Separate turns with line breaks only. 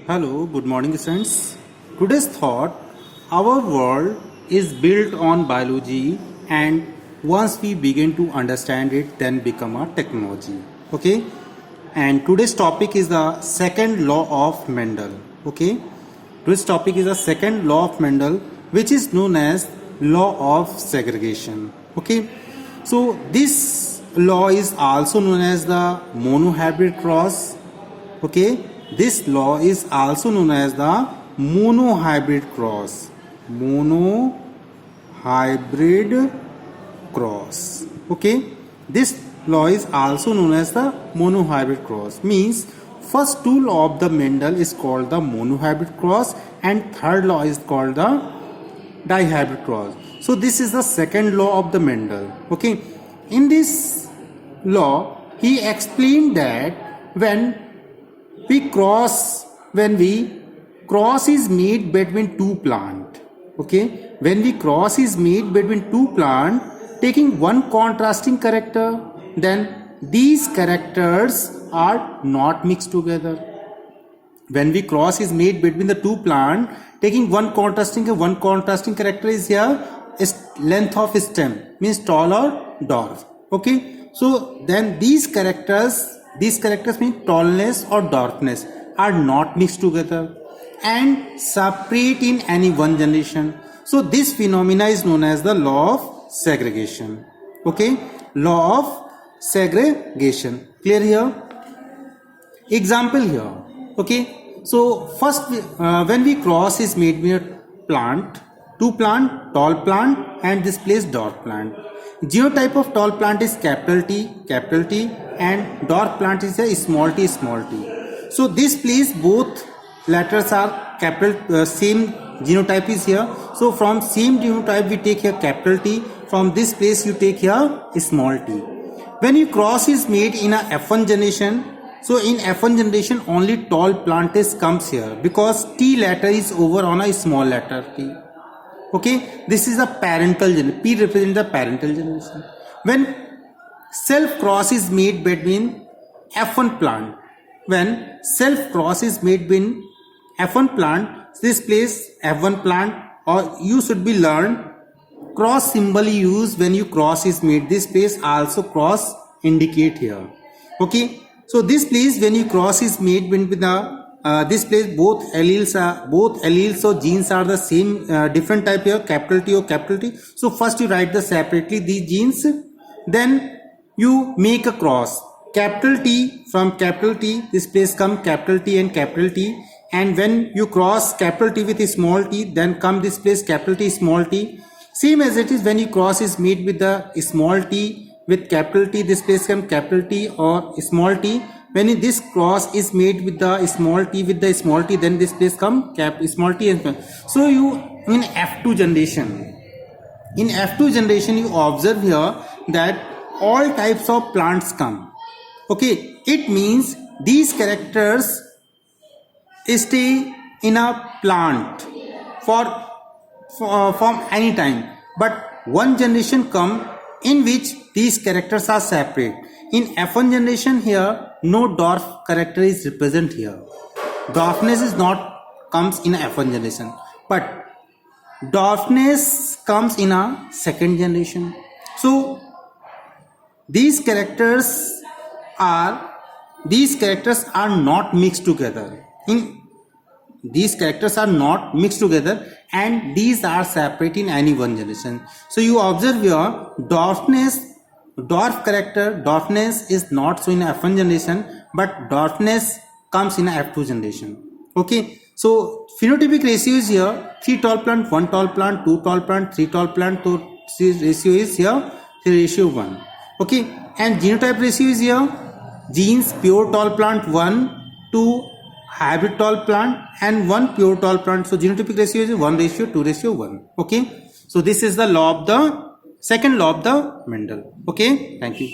Hello, good morning, students. Today's thought: our world is built on biology, and once we begin to understand it, then become a technology. Okay, and today's topic is the second law of Mendel. Okay, today's topic is the second law of Mendel, which is known as law of segregation. Okay, so this law is also known as the monohybrid cross. Okay, this law is also known as the monohybrid cross. Monohybrid cross. Okay, this law is also known as the monohybrid cross. Means first two law of the Mendel is called the monohybrid cross, and third law is called the dihybrid cross. So this is the second law of the Mendel. Okay, in this law he explained that when cross is made between two plant. Okay, when the cross is made between two plant taking one contrasting character, then these characters are not mixed together. When the cross is made between the two plant taking one contrasting character is here is length of stem, means tall or dwarf. Okay, so then these characters mean tallness or dwarfness are not mixed together and separate in any one generation. So this phenomena is known as the law of segregation. Okay, law of segregation. Clear here? Example here. Okay, so first when we cross is made with a plant, two plant, tall plant, and this place dwarf plant. Genotype of tall plant is capital T, and dwarf plant is a small t. So this place both letters are capital, same genotype is here. So from same genotype we take here capital T. From this place you take here small t. When you cross is made in a F1 generation, so in F1 generation only tall plant comes here because T letter is over on a small letter T. Okay, this is a parental generation. P represents the parental generation. When self cross is made between F1 plant, when self cross is made between F1 plant, this place F1 plant, or you should be learned cross symbol used when you cross is made. This place also cross indicate here. Okay, so this place when you cross is made between the this place both alleles or genes are the same, different type here, capital T or capital T. So first you write the separately these genes, then you make a cross. Capital T from capital T, this place come capital T and capital T, and when you cross capital T with a small t, then come this place capital T small t. Same as it is when you cross is made with the small t with capital T, this place come capital T or small t. When this cross is made with the small t, then this place come small t and small. So you in F2 generation you observe here that all types of plants come. Okay, it means these characters stay in a plant from any time, but one generation come in which these characters are separate. In F1 generation here no dwarf character is represent here. Dwarfness is not comes in F1 generation, but dwarfness comes in a second generation. So these characters are not mixed together. These characters are not mixed together and these are separate in any one generation. So you observe here dwarfness is not so in F1 generation, but dwarfness comes in F2 generation. Okay, so phenotypic ratio is here 3 tall plant, 1 tall plant, 2 tall plant, 3 tall plant. So ratio is here ratio 1. Okay, and genotype ratio is here genes pure tall plant 1, 2 hybrid tall plant and 1 pure tall plant. So genotypic ratio is 1:2:1. Okay, so this is the law of the second law of the Mendel. Okay, thank you.